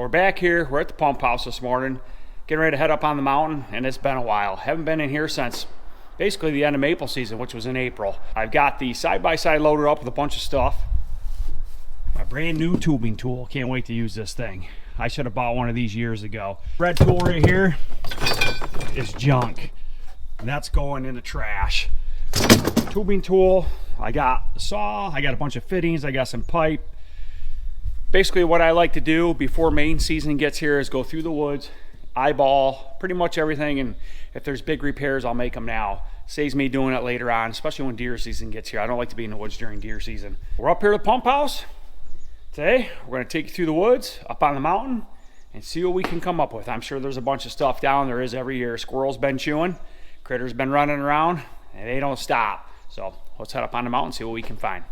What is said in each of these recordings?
we're back here. We're at the pump house this morning, getting ready to head up on the mountain, and it's been a while. Haven't been in here since basically the end of maple season, which was in April. I've got the side-by-side loaded up with a bunch of stuff. My brand new tubing tool. Can't wait to use this thing. I should have bought one of these years ago. Red tool right here is junk. And that's going in the trash. Tubing tool. I got the saw. I got a bunch of fittings. I got some pipe. Basically what I like to do before main season gets here is go through the woods, eyeball pretty much everything, and if there's big repairs, I'll make them now. Saves me doing it later on, especially when deer season gets here. I don't like to be in the woods during deer season. We're up here at the pump house. Today, we're gonna take you through the woods, up on the mountain, and see what we can come up with. I'm sure there's a bunch of stuff down there is every year. Squirrels been chewing, critters been running around, and they don't stop. So let's head up on the mountain and see what we can find.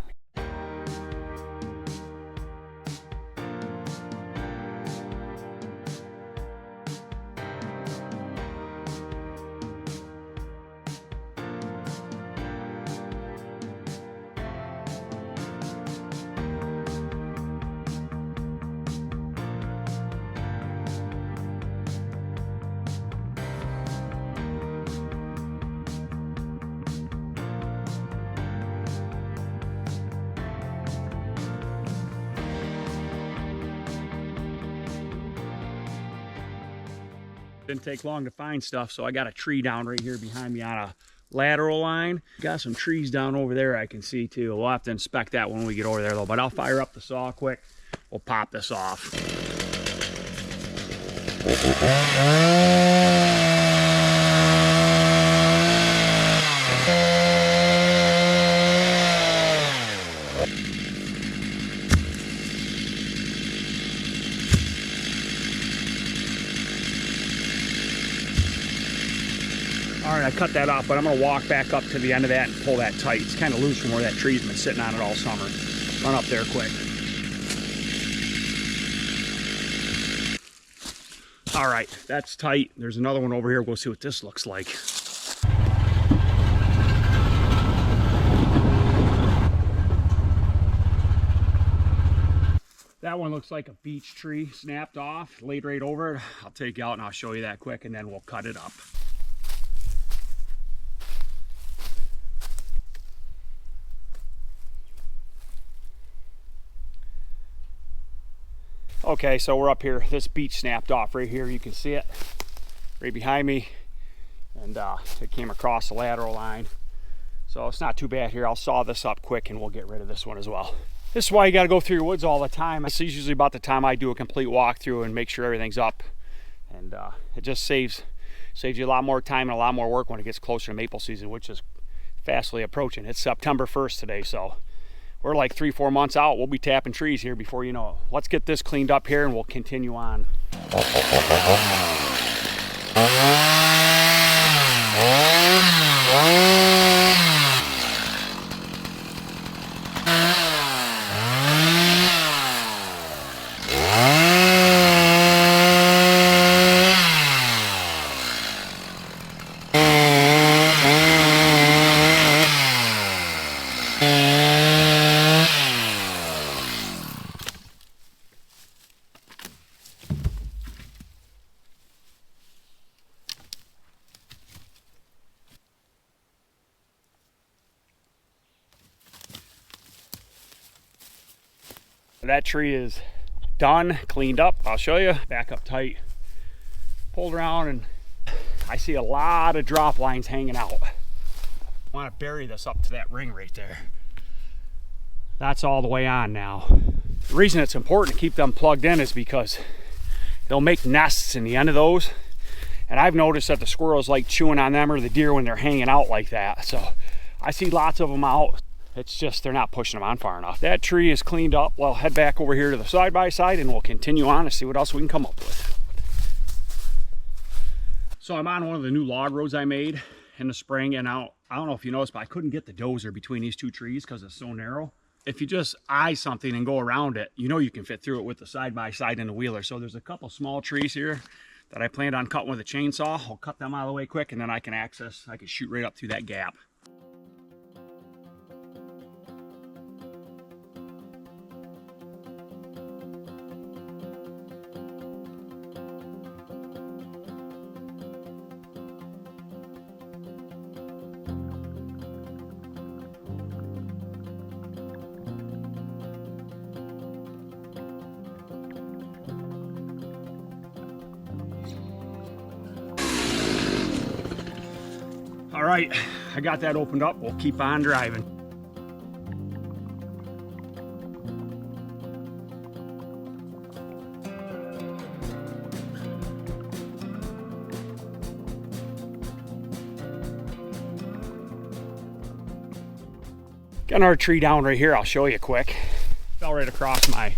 Didn't take long to find stuff, so I got a tree down right here behind me on a lateral line. Got some trees down over there I can see too. We'll have to inspect that when we get over there though, but I'll fire up the saw quick. We'll pop this off. All right, I cut that off, but I'm gonna walk back up to the end of that and pull that tight. It's kind of loose from where that tree's been sitting on it all summer. Run up there quick. All right, that's tight. There's another one over here. We'll see what this looks like. That one looks like a beech tree snapped off, laid right over it. I'll take you out and I'll show you that quick, and then we'll cut it up. Okay, so we're up here. This beech snapped off right here. You can see it right behind me. And it came across the lateral line. So it's not too bad here. I'll saw this up quick and we'll get rid of this one as well. This is why you got to go through your woods all the time. This is usually about the time I do a complete walkthrough and make sure everything's up. And it just saves you a lot more time and a lot more work when it gets closer to maple season, which is fastly approaching. It's September 1st today, so we're like 3-4 months out. We'll be tapping trees here before you know it. Let's get this cleaned up here and we'll continue on. That tree is done, cleaned up. I'll show you. Back up tight. Pulled around and I see a lot of drop lines hanging out. I want to bury this up to that ring right there. That's all the way on now. The reason it's important to keep them plugged in is because they'll make nests in the end of those. And I've noticed that the squirrels like chewing on them or the deer when they're hanging out like that. So I see lots of them out. It's just they're not pushing them on far enough. That tree is cleaned up. We'll head back over here to the side-by-side and we'll continue on to see what else we can come up with. So I'm on one of the new log roads I made in the spring, and I don't know if you noticed, but I couldn't get the dozer between these two trees because it's so narrow. If you just eye something and go around it, you know you can fit through it with the side-by-side and the wheeler. So there's a couple small trees here that I planned on cutting with a chainsaw. I'll cut them out of the way quick, and then I can shoot right up through that gap. All right, I got that opened up. We'll keep on driving. Got another tree down right here. I'll show you quick. Fell right across my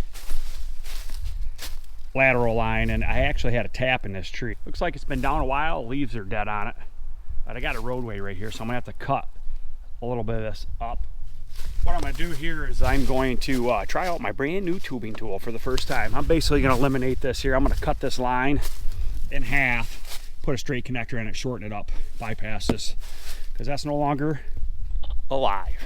lateral line, and I actually had a tap in this tree. Looks like it's been down a while. Leaves are dead on it, but I got a roadway right here, so I'm gonna have to cut a little bit of this up. What I'm gonna do here is I'm going to try out my brand new tubing tool for the first time. I'm basically gonna eliminate this here. I'm gonna cut this line in half, put a straight connector in it, shorten it up, bypass this, because that's no longer alive.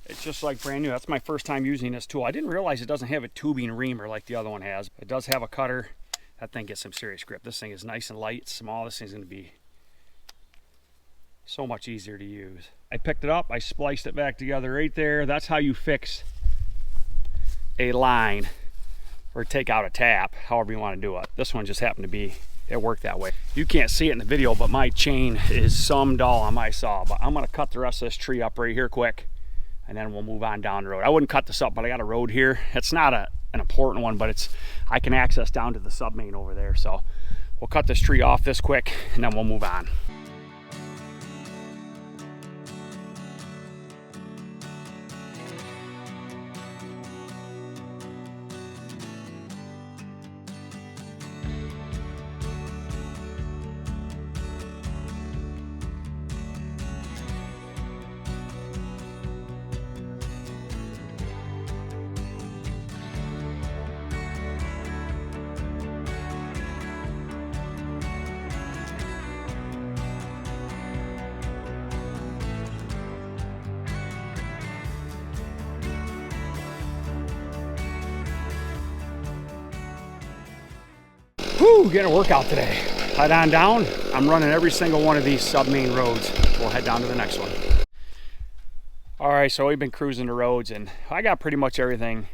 It's just like brand new. That's my first time using this tool. I didn't realize it doesn't have a tubing reamer like the other one has. It does have a cutter. That thing gets some serious grip. This thing is nice and light, small. This thing's going to be so much easier to use. I picked it up. I spliced it back together right there. That's how you fix a line or take out a tap, however you want to do it. This one just happened to be, it worked that way. You can't see it in the video, but my chain is some dull on my saw. But I'm going to cut the rest of this tree up right here quick, and then we'll move on down the road. I wouldn't cut this up, but I got a road here. It's not an important one, but I can access down to the sub main over there. So we'll cut this tree off this quick, and then we'll move on. Whew, getting a workout today. Head on down. I'm running every single one of these sub main roads. We'll head down to the next one. All right, so we've been cruising the roads, and I got pretty much everything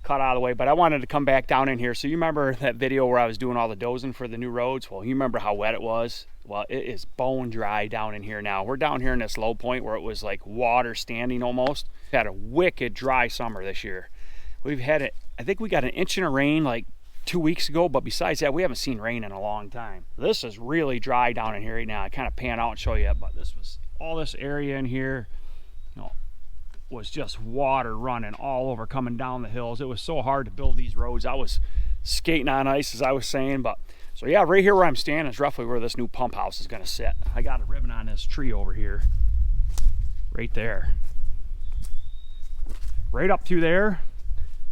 cut out of the way, but I wanted to come back down in here. So you remember that video where I was doing all the dozing for the new roads? Well, you remember how wet it was? Well, it is bone dry down in here now. We're down here in this low point where it was like water standing almost. We had a wicked dry summer this year. We've had it, I think we got 1 inch of rain like 2 weeks ago, but besides that, we haven't seen rain in a long time. This is really dry down in here right now. I kind of pan out and show you, but this was all this area in here, you know, was just water running all over coming down the hills. It was so hard to build these roads. I was skating on ice, as I was saying. But so yeah, right here where I'm standing is roughly where this new pump house is going to sit. I got a ribbon on this tree over here, right there, right up through there.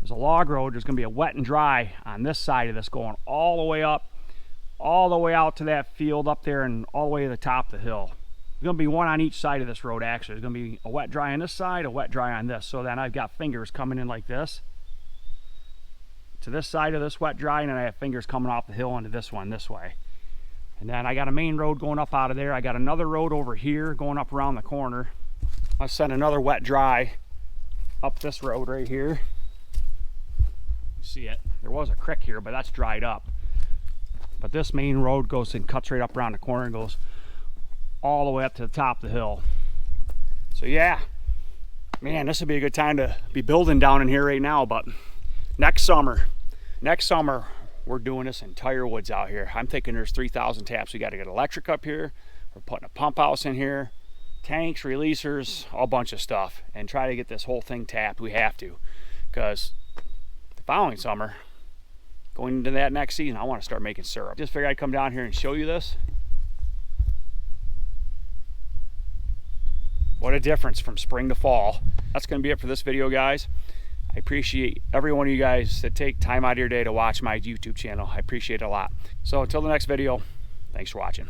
There's a log road. There's going to be a wet and dry on this side of this, going all the way up, all the way out to that field up there, and all the way to the top of the hill. There's going to be one on each side of this road, actually. There's going to be a wet dry on this side, a wet dry on this. So then I've got fingers coming in like this to this side of this wet dry, and then I have fingers coming off the hill into this one this way. And then I got a main road going up out of there. I got another road over here going up around the corner. I'll send another wet dry up this road right here. See it, there was a creek here, but that's dried up. But this main road goes and cuts right up around the corner and goes all the way up to the top of the hill. So yeah, man, this would be a good time to be building down in here right now. But next summer we're doing this entire woods out here. I'm thinking there's 3,000 taps. We got to get electric up here. We're putting a pump house in here, tanks, releasers, all bunch of stuff, and try to get this whole thing tapped. We have to, because following summer, going into that next season, I want to start making syrup. Just figured I'd come down here and show you this. What a difference from spring to fall. That's going to be it for this video, guys. I appreciate every one of you guys that take time out of your day to watch my YouTube channel. I appreciate it a lot. So until the next video, thanks for watching.